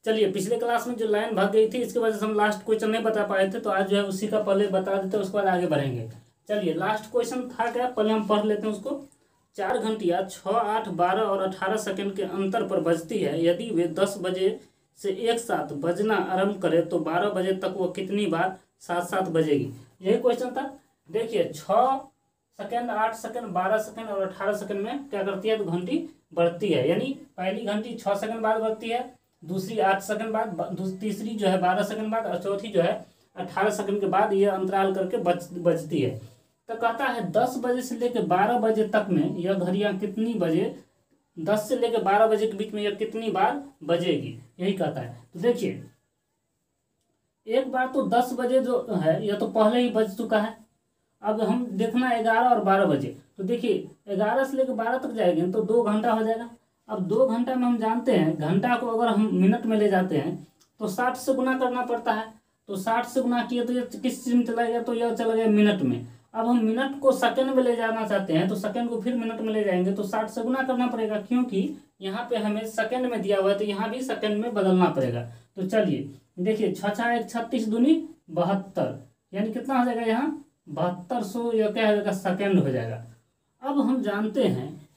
चलिए, पिछले क्लास में जो लाइन भाग गई थी इसकी वजह से हम लास्ट क्वेश्चन नहीं बता पाए थे, तो आज जो है उसी का पहले बता देते हैं, उसके बाद आगे बढ़ेंगे। चलिए, लास्ट क्वेश्चन था क्या, पहले हम पढ़ लेते हैं उसको। 4 घंटियाँ 6, 8, 12 और 18 सेकंड के अंतर पर बजती है। यदि वे 10 बजे से एक साथ बजना आरंभ करे तो 12 बजे तक वो कितनी बार साथ साथ बजेगी। यही क्वेश्चन था। देखिए, 6 सेकंड, 8 सेकंड, 12 सेकंड और 18 सेकंड में क्या करती है, तो घंटी बढ़ती है। यानी पहली घंटी 6 सेकंड बाद बढ़ती है, दूसरी 8 सेकंड बाद, तीसरी जो है 12 सेकंड बाद, और चौथी जो है 18 सेकंड के बाद ये अंतराल करके बजती है। तो कहता है 10 बजे से लेकर 12 बजे तक में यह घड़ियां कितनी बजे, 10 से लेकर 12 बजे के बीच में यह कितनी बार बजेगी, यही कहता है। तो देखिए, एक बार तो 10 बजे जो है यह तो पहले ही बज चुका है। अब हम देखना 11 और 12 बजे, तो देखिए 11 से लेकर 12 तक जाएंगे तो 2 घंटा हो जाएगा। अब 2 घंटा में हम जानते हैं घंटा को अगर हम मिनट में ले जाते हैं तो 60 से गुना करना पड़ता है। तो 60 से गुना किए तो ये किस चीज में चला गया, तो यह चला गया मिनट में। अब हम मिनट को सेकंड में ले जाना चाहते हैं तो सेकंड को फिर मिनट में ले जाएंगे तो 60 से गुना करना पड़ेगा, क्योंकि यहाँ पे हमें सेकंड में दिया हुआ है तो यहाँ भी सेकंड में बदलना पड़ेगा। तो चलिए देखिए, 6 1 36 दूनी 72, यानी कितना हो जाएगा यहाँ 7200, यह क्या हो जाएगा, सेकंड हो जाएगा। अब हम जानते हैं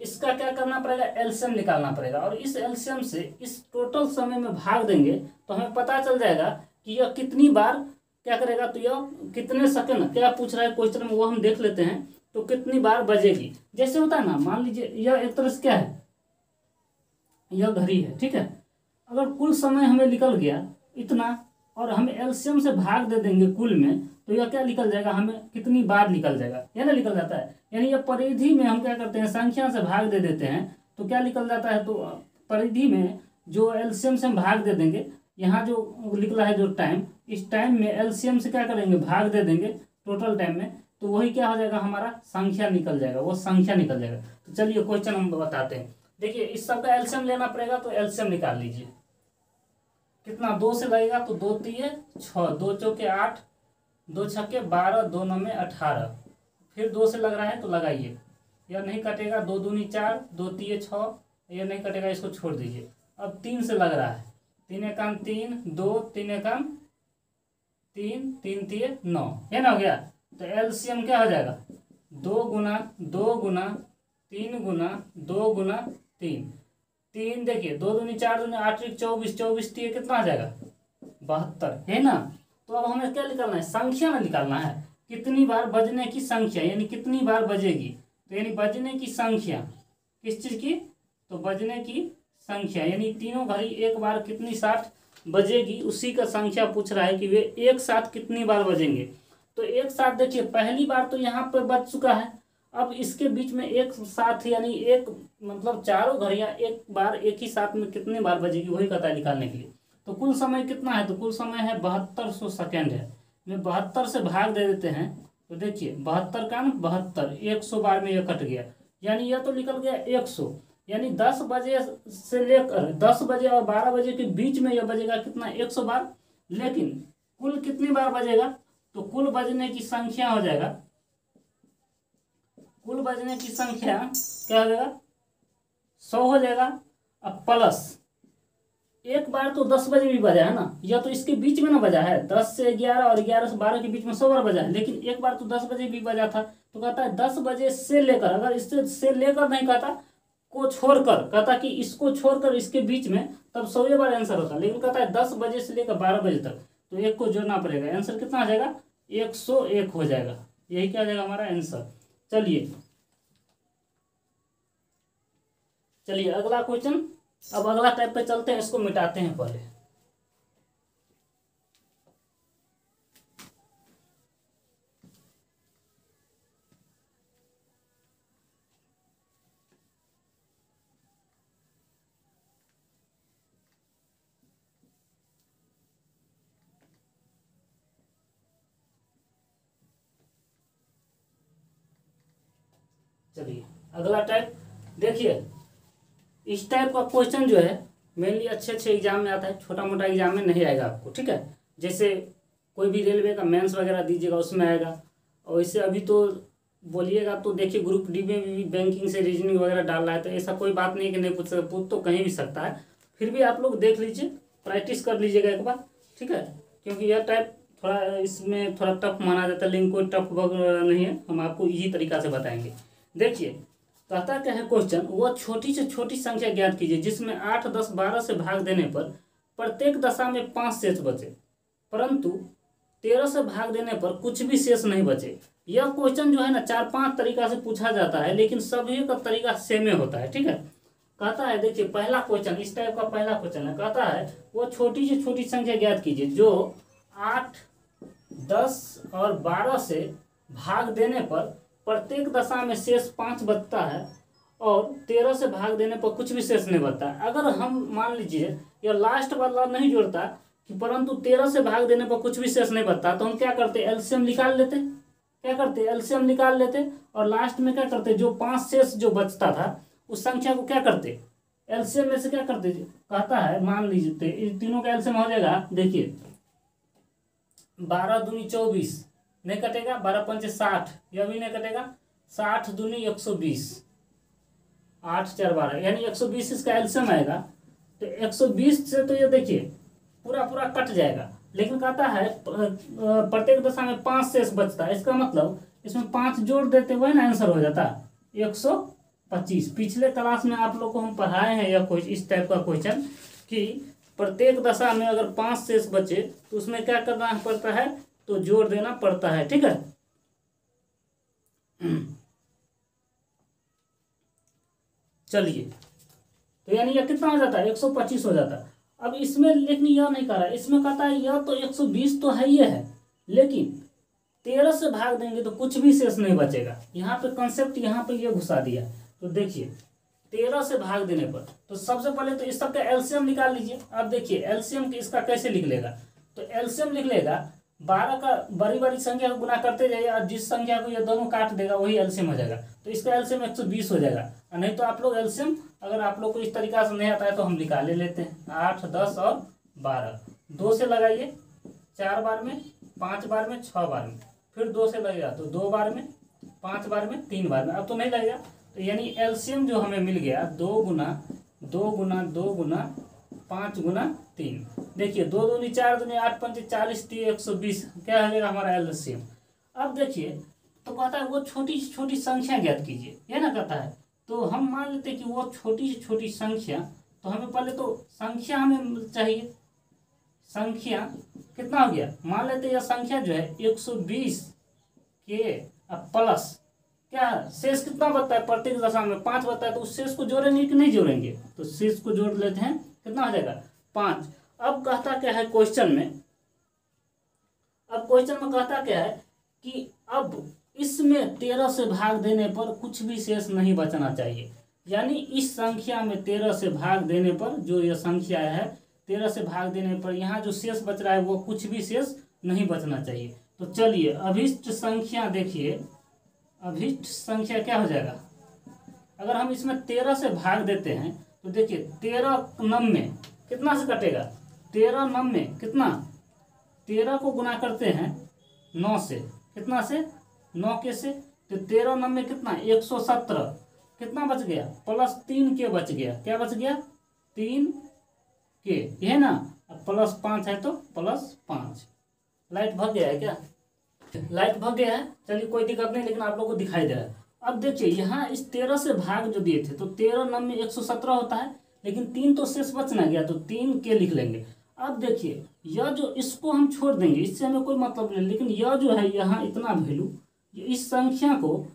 इसका क्या करना पड़ेगा, एलसीएम निकालना पड़ेगा, और इस एलसीएम से इस टोटल समय में भाग देंगे तो हमें पता चल जाएगा कि यह कितनी बार क्या करेगा, तो यह कितने सेकंड, क्या पूछ रहा है क्वेश्चन में वो हम देख लेते हैं। तो कितनी बार बजेगी, जैसे होता है ना, मान लीजिए यह एक तरह से क्या है, यह घड़ी है, ठीक है। अगर कुल समय हमें निकल गया इतना और हम एलसीएम से भाग दे देंगे कुल में, तो यह क्या निकल जाएगा, हमें कितनी बार निकल जाएगा, यह ना निकल जाता है। यानी यह परिधि में हम क्या करते हैं, संख्या से भाग दे देते हैं तो क्या निकल जाता है, तो परिधि में जो एलसीएम से हम भाग दे देंगे, यहाँ जो निकला है जो टाइम, इस टाइम में एलसीएम से क्या करेंगे, भाग दे देंगे टोटल टाइम में, तो वही क्या हो जाएगा, हमारा संख्या निकल जाएगा, वो संख्या निकल जाएगा। तो चलिए क्वेश्चन हम बताते हैं। देखिए, इस सब का एलसीएम लेना पड़ेगा, तो एलसीएम निकाल लीजिए। कितना, 2 से लगेगा तो 2 3 6, 2 चौके 8, 2 छक्के 12, 2 9 में 18, फिर 2 से लग रहा है तो लगाइए, यह नहीं कटेगा, 2 दूनी 4, 2 3 6, यह नहीं कटेगा, इसको छोड़ दीजिए। अब 3 से लग रहा है, 3 एकाम 3, 2 3 एकाम 3, 3 3 9, है ना, हो गया। तो एलसीएम क्या हो जाएगा, 2 गुना 2 गुना 3 गुना 2 गुना 3, देखिए 2 दूनी 4 दूनी 8 24, 24 3 कितना आ जाएगा, 72, है ना। तो अब हमें क्या निकालना है, संख्या में निकालना है, कितनी बार बजने की संख्या, यानी कितनी बार बजेगी। तो यानी बजने की संख्या किस चीज की, तो बजने की संख्या, यानी तीनों घड़ी एक बार कितनी साथ बजेगी, उसी का संख्या पूछ रहा है कि वे एक साथ कितनी बार बजेंगे। तो एक साथ देखिए, पहली बार तो यहाँ पर बज चुका है, अब इसके बीच में एक साथ, यानी एक मतलब चारों घड़ियां एक बार एक ही साथ में कितनी बार बजेगी, वही कहता है निकालने के लिए। तो कुल समय कितना है, तो कुल समय है 7200 सेकेंड है। में 72 से भाग दे देते हैं तो देखिए 72 का 72, 100 बार में यह कट गया, यानी यह तो निकल गया 100। यानी 10 बजे से लेकर 10 बजे और 12 बजे के बीच में यह बजेगा कितना, 100 बार। लेकिन कुल कितनी बार बजेगा, तो कुल बजने की संख्या हो जाएगा, कुल बजने की संख्या क्या हो जाएगा, 100 हो जाएगा। अब प्लस एक बार तो 10 बजे भी बजा है ना, या तो इसके बीच में ना बजा है, 10 से 11 और 11 से 12 के बीच में 100 बार बजा है, लेकिन एक बार तो 10 बजे भी बजा था। तो कहता है 10 बजे से लेकर, अगर इससे से लेकर नहीं कहता, को छोड़कर, कहता कि इसको छोड़कर इसके बीच में, तब 100 बार आंसर होता। लेकिन कहता है 10 बजे से लेकर 12 बजे तक, तो एक को जोड़ना पड़ेगा, आंसर कितना आ जाएगा, 101 हो जाएगा। यही क्या आ जाएगा हमारा आंसर। चलिए अगला क्वेश्चन, अब अगला टाइप पे चलते हैं, इसको मिटाते हैं पहले। चलिए अगला टाइप देखिए, इस टाइप का क्वेश्चन जो है मेनली अच्छे एग्जाम में आता है, छोटा मोटा एग्जाम में नहीं आएगा आपको, ठीक है। जैसे कोई भी रेलवे का मेंस वगैरह दीजिएगा उसमें आएगा, और इससे अभी तो बोलिएगा तो देखिए ग्रुप डी में भी बैंकिंग से रीजनिंग वगैरह डाल रहा है, तो ऐसा कोई बात नहीं है कि नहीं पूछ सकता, पूछ तो कहीं भी सकता है। फिर भी आप लोग देख लीजिए प्रैक्टिस कर लीजिएगा एक बार, ठीक है, क्योंकि यह टाइप थोड़ा इसमें थोड़ा टफ माना जाता है, लेकिन कोई टफ नहीं है, हम आपको इजी तरीका से बताएंगे। देखिए कहता क्या है क्वेश्चन, वह छोटी से छोटी संख्या ज्ञात कीजिए जिसमें 8, 10, 12 से भाग देने पर प्रत्येक दशा में 5 शेष बचे, परंतु 13 से भाग देने पर कुछ भी शेष नहीं बचे। यह क्वेश्चन जो है ना 4-5 तरीका से पूछा जाता है, लेकिन सभी का तरीका सेम होता है, ठीक है। कहता है देखिए पहला क्वेश्चन इस टाइप का पहला क्वेश्चन है, कहता है वो छोटी से छोटी संख्या ज्ञात कीजिए जो 8, 10 और 12 से भाग देने पर प्रत्येक दशा में शेष 5 बचता है और 13 से भाग देने पर कुछ भी शेष नहीं बचता। अगर हम मान लीजिए यह लास्ट वाला नहीं जोड़ता कि परंतु 13 से भाग देने पर कुछ भी शेष नहीं बचता, तो हम क्या करते, एलसीएम निकाल लेते, क्या करते, एलसीएम निकाल लेते और लास्ट में क्या करते, जो 5 शेष जो बचता था उस संख्या को क्या करते, एलसीएम में से क्या करते। कहता है मान लीजिए इन तीनों का एलसीएम हो जाएगा, देखिए 12 दूनी 24 नहीं कटेगा, 12 पंचे 60 यह भी नहीं कटेगा, 60 दूनी 120, 8 4 12 यानी 120 इसका एलसीएम आएगा। तो 120 से तो ये देखिए पूरा पूरा कट जाएगा, लेकिन कहता है प्रत्येक दशा में 5 शेष बचता है, इसका मतलब इसमें 5 जोड़ देते हुए ना आंसर हो जाता 125। पिछले क्लास में आप लोग को हम पढ़ाए हैं यह इस टाइप का क्वेश्चन कि प्रत्येक दशा में अगर 5 शेष बचे तो उसमें क्या करना पड़ता है, तो जोड़ देना पड़ता है, ठीक है। चलिए तो यानी यह कितना हो जाता है, 125 हो जाता है। अब इसमें लेकिन यह नहीं कर रहा है, इसमें कहता है यह तो 120 तो है ही है, लेकिन 13 से भाग देंगे तो कुछ भी शेष नहीं बचेगा। यहाँ पे कंसेप्ट यहाँ पे ये घुसा दिया। तो देखिए 13 से भाग देने पर, तो सबसे पहले तो इस सब का एलसीएम निकाल लीजिए। अब देखिए एलसीएम इसका कैसे लिख लेगा, तो एलसीएम लिख लेगा 12 का बड़ी बड़ी संख्या को गुना करते जाइए और जिस संख्या को ये दोनों काट देगा वही एलसीएम हो जाएगा। तो इसका एलसीएम 120 हो जाएगा। और नहीं तो आप लोग एलसीएम अगर आप लोग को इस तरीका से नहीं आता है तो हम निकाल लेते हैं, 8, 10 और 12 2 से लगाइए 4 बार में, 5 बार में, 6 बार में, फिर 2 से लगेगा तो 2 बार में, 5 बार में, 3 बार में, अब तो नहीं लगेगा। तो यानी एलसीएम जो हमें मिल गया 2 गुना 2 गुना 2 गुना 5 गुना 3। देखिए 2 दूनी 4 दूनी 8 पंचे 40 3 120 क्या हो जाएगा हमारा एलसीएम। अब देखिए तो कहता है वो छोटी से छोटी संख्या ज्ञात कीजिए, ये ना कहता है। तो हम मान लेते हैं कि वो छोटी से छोटी संख्या, तो हमें पहले तो संख्या हमें चाहिए। संख्या कितना हो गया, मान लेते हैं यह संख्या जो है 120 के प्लस क्या शेष कितना बचता है, प्रत्येक दशा में 5 बचता है, तो उस शेष को जोड़ेंगे कि नहीं जोड़ेंगे, तो शेष को जोड़ लेते हैं, कितना हो जाएगा 5। अब कहता क्या है क्वेश्चन में, अब क्वेश्चन में कहता क्या है कि अब इसमें 13 से भाग देने पर कुछ भी शेष नहीं बचना चाहिए। यानी इस संख्या में 13 से भाग देने पर जो यह संख्या है 13 से भाग देने पर यहाँ जो शेष बच रहा है वो कुछ भी शेष नहीं बचना चाहिए। तो चलिए अभिष्ट संख्या देखिए, अभिष्ट संख्या क्या हो जाएगा, अगर हम इसमें 13 से भाग देते हैं तो देखिए 13 नम में कितना से कटेगा, 13 नम में कितना, 13 को गुना करते हैं 9 से, कितना से 9 के से, तो 13 नम में कितना 117, कितना बच गया प्लस 3 के बच गया, क्या बच गया 3 के, ये है ना, अब प्लस 5 है तो प्लस 5। लाइट भग गया है क्या, लाइट भग गया है, चलिए कोई दिक्कत नहीं, लेकिन आप लोगों को दिखाई दे रहा है। अब देखिए यहाँ इस 13 से भाग जो दिए थे तो 13 नम में 117 होता है, लेकिन 3 तो शेष बच ना गया, तो 3 के लिख लेंगे। अब देखिए यह जो इसको हम छोड़ देंगे, इससे हमें कोई मतलब नहीं, लेकिन यह जो है यहाँ इतना वैल्यू, इस संख्या को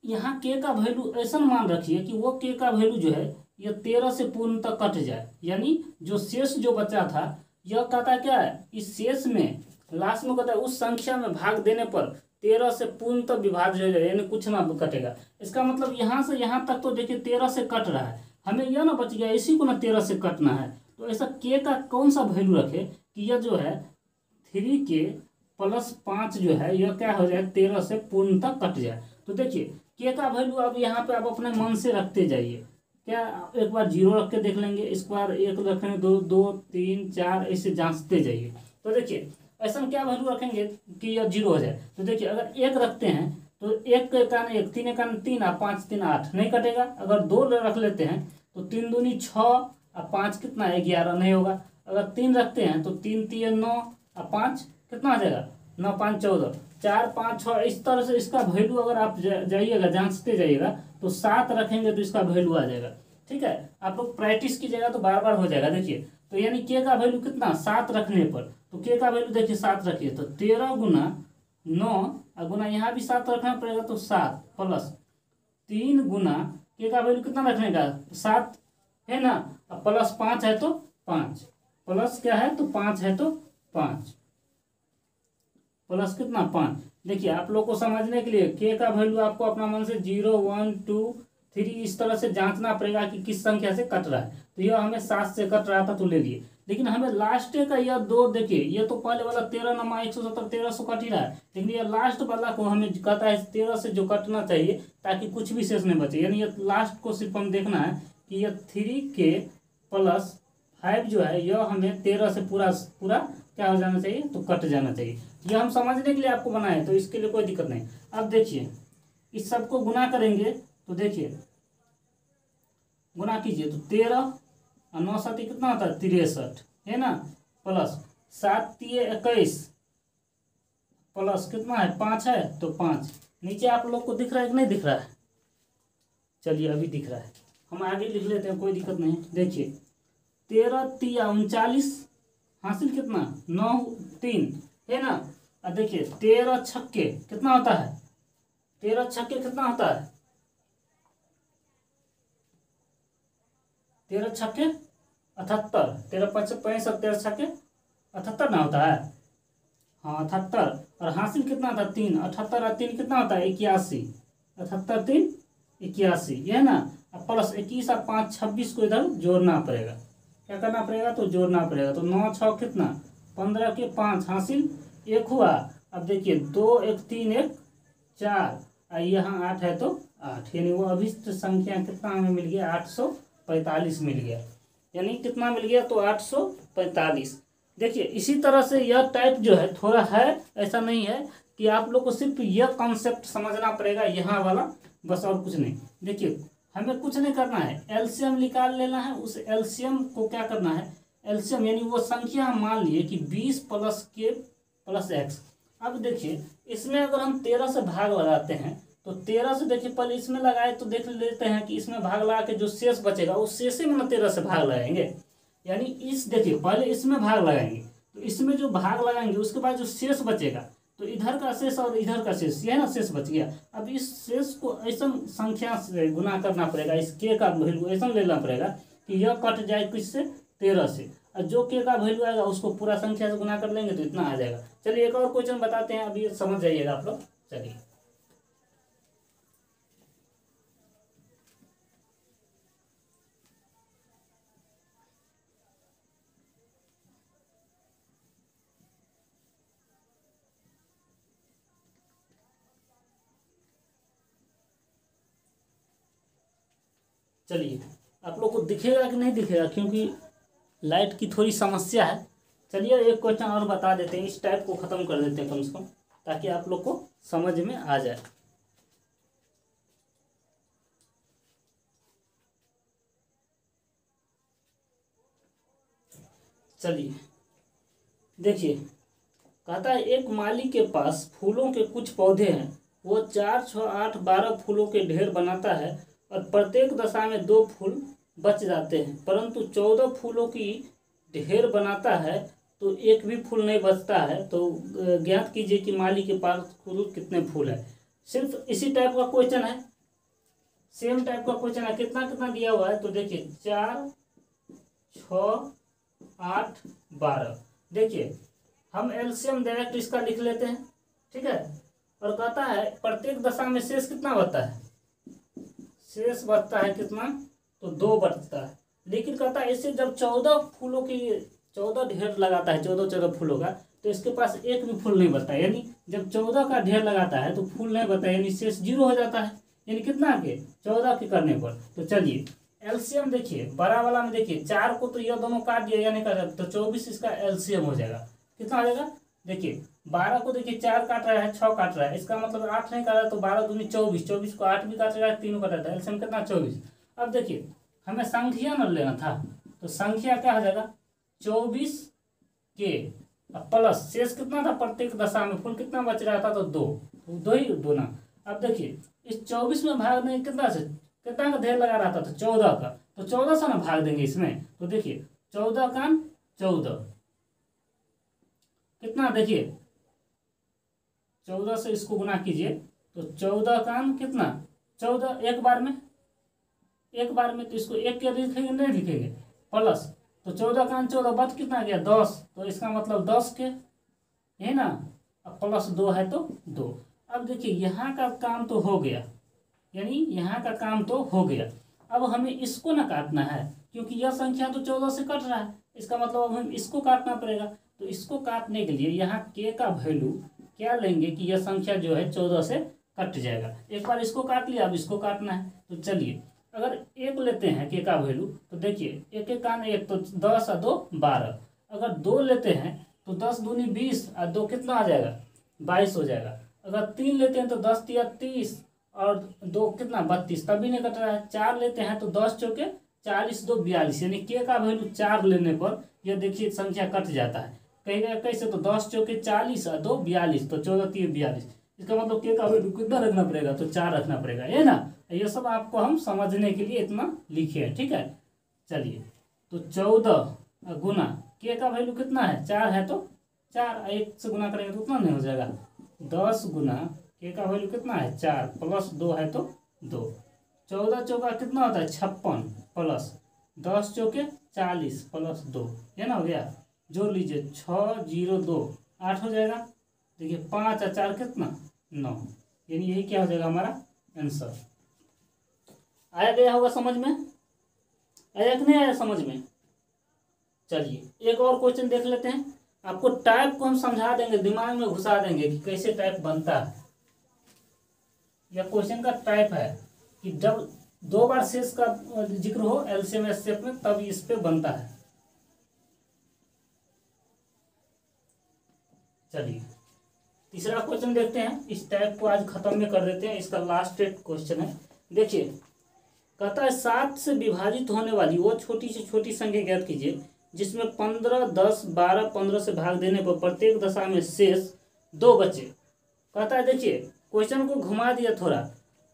यहाँ के का वैल्यू ऐसा मान रखिए कि वो के का वैल्यू जो है यह 13 से पूर्ण तक कट जाए, यानी जो शेष जो बचा था यह कहता क्या है, इस शेष में लास्ट में कहता है उस संख्या में भाग देने पर 13 से पूर्ण तक विभाज्य हो जाए, यानी कुछ ना कटेगा। इसका मतलब यहाँ से यहाँ तक तो देखिए 13 से कट रहा है, हमें यह ना बच गया, इसी को ना 13 से कटना है। तो ऐसा के का कौन सा वैल्यू रखे कि यह जो है 3 के प्लस 5 जो है यह क्या हो जाए 13 से पूर्ण तक कट जाए। तो देखिए के का वैल्यू अब यहाँ पे आप अपने मन से रखते जाइए, क्या एक बार 0 रख के देख लेंगे, इस बार 1 रखेंगे, 2 2 3 4 ऐसे जांचते जाइए। तो देखिए ऐसा क्या वैल्यू रखेंगे कि यह 0 हो जाए। तो देखिए अगर 1 रखते हैं तो 1 के कारण 1, 3 के कारण 3 और 5 3 8 नहीं कटेगा। अगर 2 रख लेते हैं तो 3 दूनी 6 और 5 कितना 11 नहीं होगा। अगर 3 रखते हैं तो 3 3 9 और 5 कितना आ जाएगा, 9 5 14, 4 5 6, इस तरह से इसका वैल्यू अगर आप जाइएगा जांचते जाइएगा तो 7 रखेंगे तो इसका वैल्यू आ जाएगा। ठीक है, आप लोग प्रैक्टिस कीजिएगा तो बार बार हो जाएगा। देखिए तो यानी के का वैल्यू कितना, 7 रखने पर, तो के का वैल्यू देखिए 7 रखिए तो 13 गुना 9 और गुना यहाँ भी 7 रखना पड़ेगा तो 7 प्लस 3 गुना के का वैल्यू कितना रखने का, 7 है ना, अब प्लस 5 है तो 5, प्लस क्या है तो 5 है तो 5, प्लस कितना 5। देखिए आप लोग को समझने के लिए के का वैल्यू आपको अपना मन से 0 1 2 3 इस तरह से जांचना पड़ेगा कि किस संख्या से कट रहा है। तो यह हमें 7 से कट रहा था तो ले लिए, लेकिन हमें लास्ट का यह 2 देखिए, ये तो पहले वाला 13 नमा 170 1300 कट ही रहा है, लेकिन यह लास्ट वाला को हमें कहता है 13 से जो कटना चाहिए ताकि कुछ भी शेष नहीं बचे। यानी ये लास्ट को सिर्फ हम देखना है कि यह 3k प्लस 5 जो है यह हमें 13 से पूरा पूरा क्या हो जाना चाहिए, तो कट जाना चाहिए। यह हम समझने के लिए आपको बनाए, तो इसके लिए कोई दिक्कत नहीं। अब देखिए इस सब को गुना करेंगे तो देखिए गुना कीजिए तो 13 और 9 7 कितना होता है 63 है ना, प्लस 7 3 21 प्लस कितना है 5 है तो 5। नीचे आप लोग को दिख रहा है कि नहीं दिख रहा है, चलिए अभी दिख रहा है, हम आगे लिख लेते हैं कोई दिक्कत नहीं। देखिए 13 3 39 हासिल कितना 9 3 है ना, और देखिए 13 छक्के कितना होता है, 13 छक्के कितना होता है, 13 छक्के 78, 13 5 65, 13 छक्के 78 ना होता है, हाँ 78, और हासिल कितना था 3, 78 और 3 कितना होता है 81, 78 3 81 ये है ना, प्लस 21 और 5 26 को इधर जोड़ना पड़ेगा, क्या करना पड़ेगा तो जोड़ना पड़ेगा। तो 9 6 कितना 15 के 5 हासिल 1 हुआ। अब देखिए 2 1 3 1 4 और यहाँ 8 है तो 8, यानी वो अभिष्ट संख्या कितना हमें मिल गया 845 मिल गया, यानी कितना मिल गया तो 845। देखिए इसी तरह से यह टाइप जो है थोड़ा है, ऐसा नहीं है कि आप लोग को सिर्फ यह कॉन्सेप्ट समझना पड़ेगा यहाँ वाला, बस और कुछ नहीं। देखिए हमें कुछ नहीं करना है, एलसीएम निकाल लेना है, उस एलसीएम को क्या करना है, एलसीएम यानी वो संख्या हम मान लिए कि 20 प्लस के प्लस एक्स। अब देखिए इसमें अगर हम 13 से भाग लगाते हैं तो 13 से देखिए पहले इसमें लगाए तो देख लेते हैं कि इसमें भाग लगा के जो शेष बचेगा उस शेष में ना 13 से भाग लगाएंगे, यानी इस देखिए पहले इसमें भाग लगाएंगे तो इसमें जो भाग लगाएंगे उसके बाद जो शेष बचेगा तो इधर का शेष और इधर का शेष, यह ना शेष बच गया। अब इस शेष को ऐसा संख्या से गुना करना पड़ेगा, इस के का वैल्यू ऐसा लेना पड़ेगा कि यह कट जाए किससे 13 से, और जो के का वैल्यू आएगा उसको पूरा संख्या से गुना कर लेंगे तो इतना आ जाएगा। चलिए एक और क्वेश्चन बताते हैं, अभी समझ जाइएगा आप लोग। चलिए चलिए आप लोग को दिखेगा कि नहीं दिखेगा, क्योंकि लाइट की थोड़ी समस्या है। चलिए एक क्वेश्चन और बता देते हैं, इस टाइप को ख़त्म कर देते हैं कम से कम, ताकि आप लोग को समझ में आ जाए। चलिए देखिए कहता है एक माली के पास फूलों के कुछ पौधे हैं, वो 4 6 8 12 फूलों के ढेर बनाता है और प्रत्येक दशा में 2 फूल बच जाते हैं, परंतु 14 फूलों की ढेर बनाता है तो एक भी फूल नहीं बचता है। तो ज्ञात कीजिए कि माली के पास कुल कितने फूल है। सिर्फ इसी टाइप का क्वेश्चन है, सेम टाइप का क्वेश्चन है। कितना कितना दिया हुआ है तो देखिए 4 6 8 12। देखिए हम एलसीएम डायरेक्ट इसका लिख लेते हैं, ठीक है। और कहता है प्रत्येक दशा में शेष कितना बचता है, शेष बचता है कितना तो 2 बचता है। लेकिन कहता है इससे जब 14 फूलों की 14 ढेर लगाता है, 14 फूलों का, तो इसके पास एक भी फूल नहीं बचता। यानी जब 14 का ढेर लगाता है तो फूल नहीं बचता, यानी शेष 0 हो जाता है। यानी कितना के 14 के करने पर। तो चलिए एलसीएम देखिए बड़ा वाला में देखिए 4 को तो यह दोनों काट दिया, यानी तो 24 इसका एलसीएम हो जाएगा। कितना हो जाएगा देखिए 12 को देखिए 4 काट रहा है 6 काट रहा है, इसका मतलब 8 नहीं काट रहा है, तो 12 दूनी 24, 24 को 8 भी काट रहा है, 3 काट रहा है, एलसीएम कितना 24। अब देखिए हमें संख्या न लेना था, तो संख्या क्या हो जाएगा 24 के प्लस शेष कितना था प्रत्येक दशा में, कुल कितना बच रहा था, तो 2, तो 2 ही 2 ना। अब देखिए इस 24 में भाग देंगे कितना से, कितना का ढेर लगा रहा था, तो 14 का, तो 14 से ना भाग देंगे इसमें, तो देखिए 14 का 14 कितना, देखिए 14 से इसको गुना कीजिए, तो 14 का कितना 14 एक बार में, तो इसको एक के लिखेंगे नहीं लिखेंगे प्लस, तो 14 का 14 बच कितना गया 10, तो इसका मतलब 10 के, है ना। अब प्लस 2 है तो 2। अब देखिए यहाँ का काम तो हो गया, यानी यहाँ का काम तो हो गया। अब हमें इसको ना काटना है, क्योंकि यह संख्या तो 14 से कट रहा है, इसका मतलब अब हम इसको काटना पड़ेगा। तो इसको काटने के लिए यहाँ के का वैल्यू क्या लेंगे कि यह संख्या जो है 14 से कट जाएगा। एक बार इसको काट लिया, अब इसको काटना है, तो चलिए अगर 1 लेते हैं के का वैल्यू, तो देखिए 1 1 का 1, तो 10 और 2 12। अगर 2 लेते हैं तो 10 दूनी 20 और 2 कितना आ जाएगा 22 हो जाएगा। अगर 3 लेते हैं तो 10 तिया 30 और 2 कितना 32, तभी नहीं कट रहा है। 4 लेते हैं तो 10 चौके 40 2 42, यानी के का वैल्यू 4 लेने पर यह देखिए संख्या कट जाता है। कहेगा कैसे, तो 10 चौके 40 और 2 42, तो 14 3 42। इसका मतलब के का वैल्यू कितना रखना पड़ेगा, तो 4 रखना पड़ेगा, है ना। ये सब आपको हम समझने के लिए इतना लिखे हैं, ठीक है। चलिए तो 14 गुना के का वैल्यू कितना है 4 है, तो 4 1 से गुना करेंगे तो उतना नहीं हो जाएगा। 10 गुना के का वैल्यू कितना है 4 प्लस 2 है तो 2। 14 चौका कितना होता है 56 प्लस 10 चौके 40 प्लस 2, है ना, हो गया। जोड़ लीजिए 6 0 2 8 हो जाएगा। देखिए 5 और 4 कितना 9, यानी यही क्या हो जाएगा हमारा आंसर। आया गया होगा समझ में, आया कि नहीं आया समझ में। चलिए एक और क्वेश्चन देख लेते हैं। आपको टाइप को हम समझा देंगे, दिमाग में घुसा देंगे कि कैसे टाइप बनता है। यह क्वेश्चन का टाइप है कि जब 2 बार शेष का जिक्र हो एलसीएम एचसीएफ में, तब इस पे बनता है। चलिए तीसरा क्वेश्चन देखते हैं। इस टाइप को आज खत्म में कर देते हैं, इसका लास्ट क्वेश्चन है। देखिए कहता है 7 से विभाजित होने वाली वो छोटी से छोटी संख्या ज्ञात कीजिए जिसमें 15 10 12 15 से भाग देने पर प्रत्येक दशा में शेष 2 बचे। कहता है देखिए क्वेश्चन को घुमा दिया थोड़ा।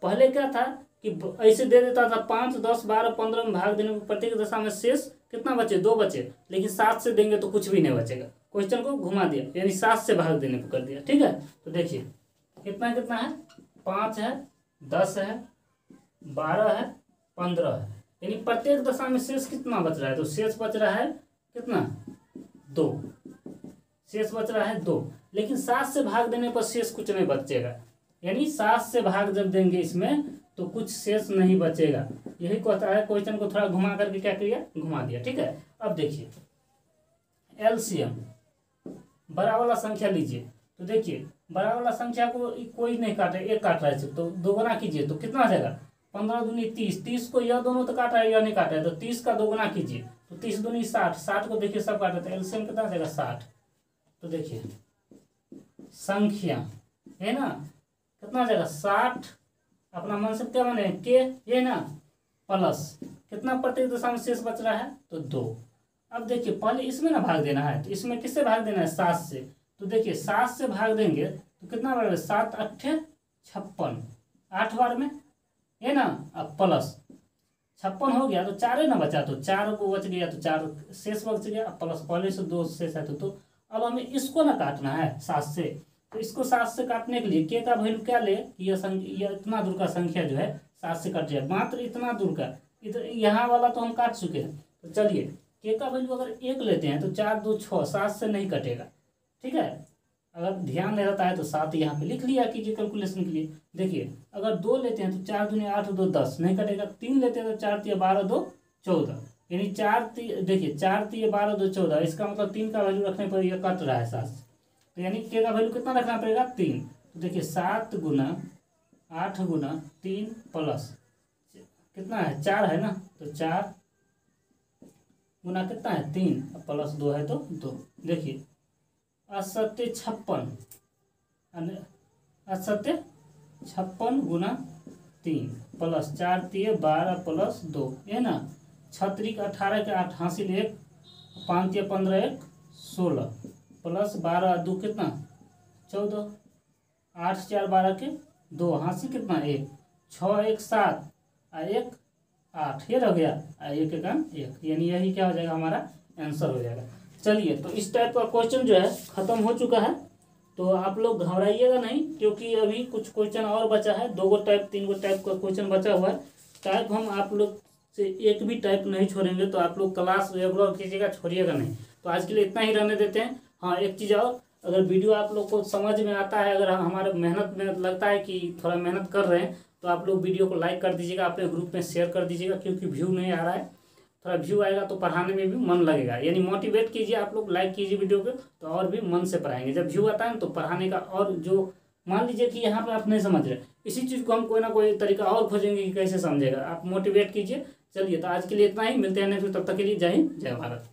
पहले क्या था कि ऐसे दे देता था 5 10 12 15 में भाग देने पर प्रत्येक दशा में शेष कितना बचे 2 बचे, लेकिन 7 से देंगे तो कुछ भी नहीं बचेगा। क्वेश्चन को घुमा दिया, यानी 7 से भाग देने पर कर दिया, ठीक है। तो देखिए कितना कितना है 5 है 10 है 12 है 15 है, यानी प्रत्येक दशा में शेष कितना बच रहा है, तो शेष बच रहा है कितना 2, शेष बच रहा है 2। लेकिन 7 से भाग देने पर शेष कुछ नहीं बचेगा, यानी 7 से भाग जब देंगे इसमें तो कुछ शेष नहीं बचेगा। यही कहता है, क्वेश्चन को थोड़ा घुमा करके क्या किया घुमा दिया, ठीक है। अब देखिए एलसीएम बड़ा वाला संख्या लीजिए, तो देखिए बड़ा वाला संख्या को कोई नहीं काटे, एक काट रहा है सिर्फ, तो 2 गुना कीजिए तो कितना आ जाएगा 15 दूनी 30, 30 को यह दोनों तो काटा है यह नहीं काटा है, तो 30 का 2 गुना कीजिए तो 30 दूनी 60, 60 को देखिए सब काटा, तो एलसीएम कितना आ जाएगा 60। तो देखिए संख्या है ना कितना आ जाएगा 60, अपना मन से क्या बने के ये ना प्लस कितना प्रत्येक दशा में शेष बच रहा है तो 2। अब देखिए पहले इसमें ना भाग देना है, तो इसमें किससे भाग देना है 7 से, तो देखिए 7 से भाग देंगे तो कितना बढ़ेगा 7 8 56, 8 बार में है ना, अब प्लस 56 हो गया तो 4 ना बचा, तो 4 को बच गया तो 4 शेष बच गया, अब प्लस पहले से 2 शेष है तो अब हमें इसको ना काटना है 7 से, तो इसको 7 से काटने के लिए के का वैल्यू क्या ले कि यह इतना दूर का संख्या जो है 7 से कट जाए, मात्र इतना दूर का, यहाँ वाला तो हम काट चुके हैं। तो चलिए के का वैल्यू अगर 1 लेते हैं तो 4 2 6, 7 से नहीं कटेगा, ठीक है। अगर ध्यान नहीं रहता है तो 7 यहाँ पे लिख लिया कीजिए कैलकुलेशन के लिए। देखिए अगर 2 लेते हैं तो 4 दूनी 8 2 10 नहीं कटेगा, 3 लेते हैं तो 4 3 12 2 14, यानी 4 देखिए 4 3 12 2 14, इसका मतलब 3 का वैल्यू रखने पर यह कट रहा है 7 से, तो यानी के का वैल्यू कितना रखना पड़ेगा 3। तो देखिए 7 गुना 8 गुना 3 प्लस कितना है 4 है ना, तो 4 गुना कितना है 3 प्लस 2 है तो 2। देखिए 56 56 गुना 3 प्लस 4 3 12 प्लस 2 है ना, 6 3 18 के 8 हासिल 1 5 या 15 1 16 प्लस 12 2 कितना 14, 8 4 12 के 2, हाथ से कितना 1, 6 1 7 और 1 8, ये रह गया, 1 1 1, यानी यही क्या हो जाएगा हमारा आंसर हो जाएगा। चलिए, तो इस टाइप का क्वेश्चन जो है ख़त्म हो चुका है। तो आप लोग घबराइएगा नहीं, क्योंकि अभी कुछ क्वेश्चन और बचा है, 2 गो टाइप 3 गो टाइप का क्वेश्चन बचा हुआ है। टाइप हम आप लोग से एक भी टाइप नहीं छोड़ेंगे, तो आप लोग क्लास रेगुलर कीजिएगा, छोड़िएगा नहीं। तो आज के लिए इतना ही रहने देते हैं। हाँ, एक चीज़ और, अगर वीडियो आप लोग को समझ में आता है, अगर हमारे मेहनत में लगता है कि थोड़ा मेहनत कर रहे हैं, तो आप लोग वीडियो को लाइक कर दीजिएगा, अपने ग्रुप में शेयर कर दीजिएगा, क्योंकि व्यू नहीं आ रहा है। थोड़ा व्यू आएगा तो पढ़ाने में भी मन लगेगा, यानी मोटिवेट कीजिए आप लोग, लाइक कीजिए वीडियो को, तो और भी मन से पढ़ाएंगे। जब व्यू आता है तो पढ़ाने का, और जो मान लीजिए कि यहाँ पे आप नहीं समझ रहे, इसी चीज़ को हम कोई ना कोई तरीका और खोजेंगे कि कैसे समझेगा, आप मोटिवेट कीजिए। चलिए, तो आज के लिए इतना ही, मिलते हैं नेक्स्ट, तब तक के लिए जय हिंद जय भारत।